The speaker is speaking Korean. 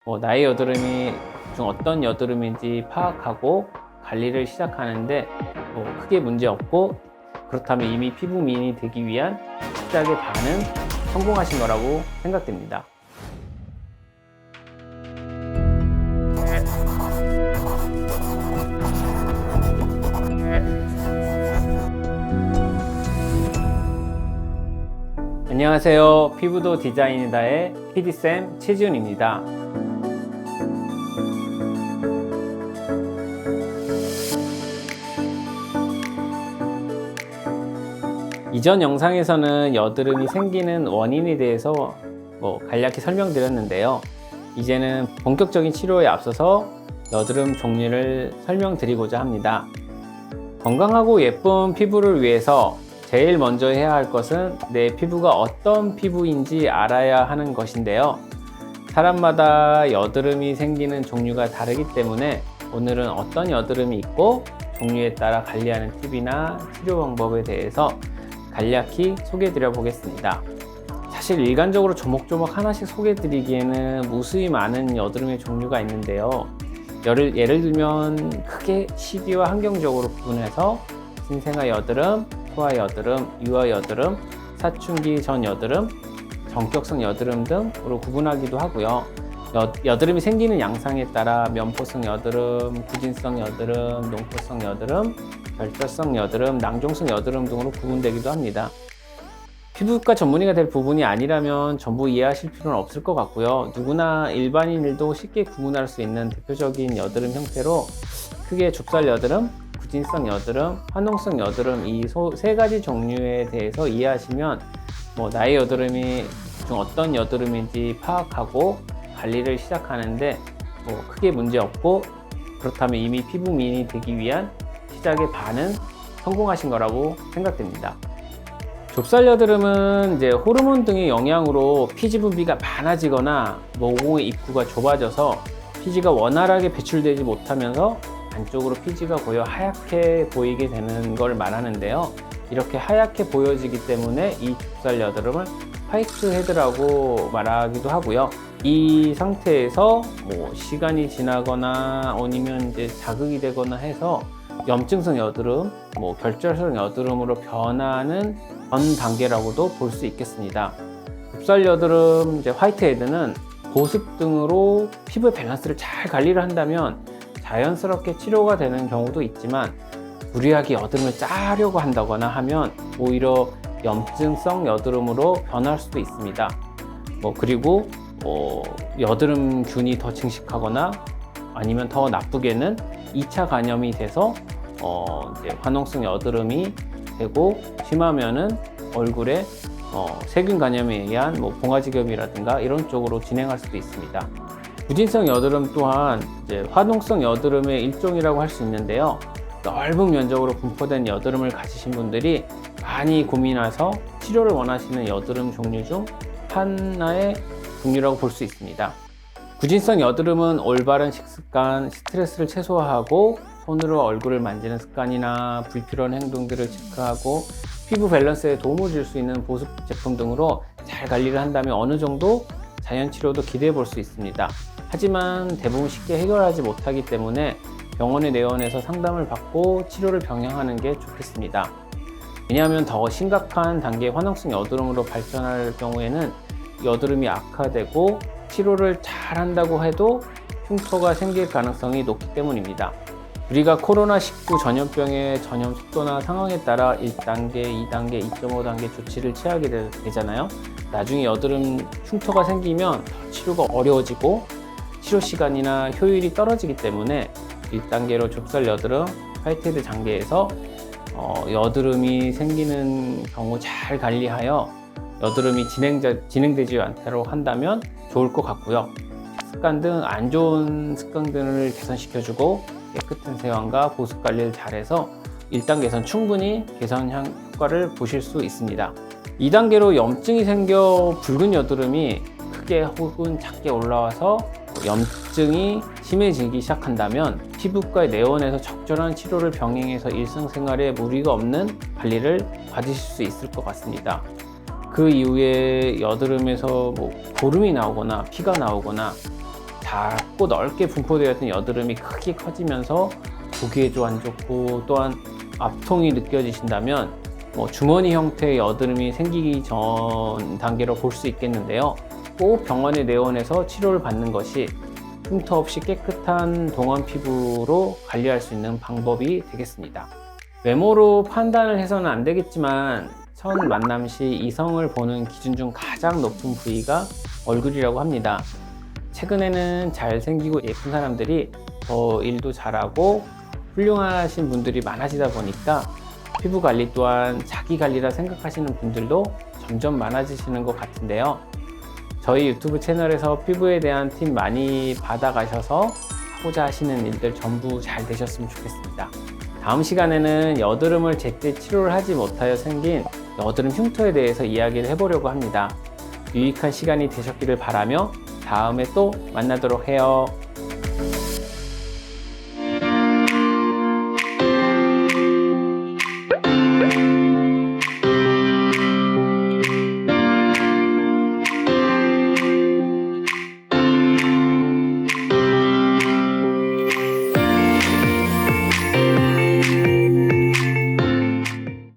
나의 여드름이 중 어떤 여드름인지 파악하고 관리를 시작하는데 크게 문제 없고, 그렇다면 이미 피부 미인이 되기 위한 시작의 반은 성공하신 거라고 생각됩니다. 안녕하세요. 피부도 디자인이다의 PD쌤 최지훈입니다. 이전 영상에서는 여드름이 생기는 원인에 대해서 간략히 설명드렸는데요. 이제는 본격적인 치료에 앞서서 여드름 종류를 설명드리고자 합니다. 건강하고 예쁜 피부를 위해서 제일 먼저 해야 할 것은 내 피부가 어떤 피부인지 알아야 하는 것인데요. 사람마다 여드름이 생기는 종류가 다르기 때문에 오늘은 어떤 여드름이 있고 종류에 따라 관리하는 팁이나 치료 방법에 대해서 간략히 소개해 드려 보겠습니다. 사실 일반적으로 조목조목 하나씩 소개해 드리기에는 무수히 많은 여드름의 종류가 있는데요. 예를 들면 크게 시기와 환경적으로 구분해서 신생아 여드름, 소아 여드름, 유아 여드름, 사춘기 전 여드름, 전격성 여드름 등으로 구분하기도 하고요. 여드름이 생기는 양상에 따라 면포성 여드름, 구진성 여드름, 농포성 여드름, 결절성 여드름, 낭종성 여드름 등으로 구분되기도 합니다. 피부과 전문의가 될 부분이 아니라면 전부 이해하실 필요는 없을 것 같고요. 누구나 일반인들도 쉽게 구분할 수 있는 대표적인 여드름 형태로 크게 좁쌀 여드름, 구진성 여드름, 화농성 여드름 이 세 가지 종류에 대해서 이해하시면 나의 여드름이 중 어떤 여드름인지 파악하고 관리를 시작하는데 크게 문제 없고, 그렇다면 이미 피부 미인이 되기 위한 시작의 반은 성공하신 거라고 생각됩니다. 좁쌀 여드름은 이제 호르몬 등의 영향으로 피지 분비가 많아지거나 모공의 입구가 좁아져서 피지가 원활하게 배출되지 못하면서 안쪽으로 피지가 고여 하얗게 보이게 되는 걸 말하는데요. 이렇게 하얗게 보여지기 때문에 이 좁쌀 여드름을 화이트 헤드라고 말하기도 하고요. 이 상태에서 시간이 지나거나 아니면 이제 자극이 되거나 해서 염증성 여드름, 결절성 여드름으로 변하는 전 단계라고도 볼 수 있겠습니다. 좁쌀 여드름, 화이트 헤드는 보습 등으로 피부의 밸런스를 잘 관리를 한다면 자연스럽게 치료가 되는 경우도 있지만, 무리하게 여드름을 짜려고 한다거나 하면 오히려 염증성 여드름으로 변할 수도 있습니다. 그리고 여드름균이 더 증식하거나 아니면 더 나쁘게는 2차 감염이 돼서 이제 화농성 여드름이 되고, 심하면은 얼굴에 세균 감염에 의한 봉화지겸이라든가 이런 쪽으로 진행할 수도 있습니다. 구진성 여드름 또한 이제 화농성 여드름의 일종이라고 할 수 있는데요. 넓은 면적으로 분포된 여드름을 가지신 분들이 많이 고민해서 치료를 원하시는 여드름 종류 중 하나의 종류라고 볼 수 있습니다. 구진성 여드름은 올바른 식습관, 스트레스를 최소화하고 손으로 얼굴을 만지는 습관이나 불필요한 행동들을 체크하고 피부 밸런스에 도움을 줄 수 있는 보습 제품 등으로 잘 관리를 한다면 어느 정도 자연 치료도 기대해 볼 수 있습니다. 하지만 대부분 쉽게 해결하지 못하기 때문에 병원에 내원해서 상담을 받고 치료를 병행하는 게 좋겠습니다. 왜냐하면 더 심각한 단계의 화농성 여드름으로 발전할 경우에는 여드름이 악화되고 치료를 잘 한다고 해도 흉터가 생길 가능성이 높기 때문입니다. 우리가 코로나19 전염병의 전염 속도나 상황에 따라 1단계, 2단계, 2.5단계 조치를 취하게 되잖아요. 나중에 여드름 흉터가 생기면 더 치료가 어려워지고 치료 시간이나 효율이 떨어지기 때문에 1단계로 좁쌀 여드름, 화이트헤드 단계에서 여드름이 생기는 경우 잘 관리하여 여드름이 진행되지 않도록 한다면 좋을 것 같고요. 습관 등 안 좋은 습관들을 개선시켜주고 깨끗한 세안과 보습 관리를 잘해서 1단계에선 충분히 개선 효과를 보실 수 있습니다. 2단계로 염증이 생겨 붉은 여드름이 크게 혹은 작게 올라와서 염증이 심해지기 시작한다면 피부과에 내원해서 적절한 치료를 병행해서 일상생활에 무리가 없는 관리를 받으실 수 있을 것 같습니다. 그 이후에 여드름에서 고름이 나오거나 피가 나오거나 작고 넓게 분포되어 있던 여드름이 크게 커지면서 보기에도 안 좋고 또한 압통이 느껴지신다면 주머니 형태의 여드름이 생기기 전 단계로 볼 수 있겠는데요. 꼭 병원에 내원해서 치료를 받는 것이 흉터 없이 깨끗한 동안 피부로 관리할 수 있는 방법이 되겠습니다. 외모로 판단을 해서는 안 되겠지만 첫 만남 시 이성을 보는 기준 중 가장 높은 부위가 얼굴이라고 합니다. 최근에는 잘생기고 예쁜 사람들이 더 일도 잘하고 훌륭하신 분들이 많아지다 보니까 피부 관리 또한 자기 관리라 생각하시는 분들도 점점 많아지시는 것 같은데요. 저희 유튜브 채널에서 피부에 대한 팁 많이 받아가셔서 하고자 하시는 일들 전부 잘 되셨으면 좋겠습니다. 다음 시간에는 여드름을 제때 치료를 하지 못하여 생긴 여드름 흉터에 대해서 이야기를 해보려고 합니다. 유익한 시간이 되셨기를 바라며 다음에 또 만나도록 해요.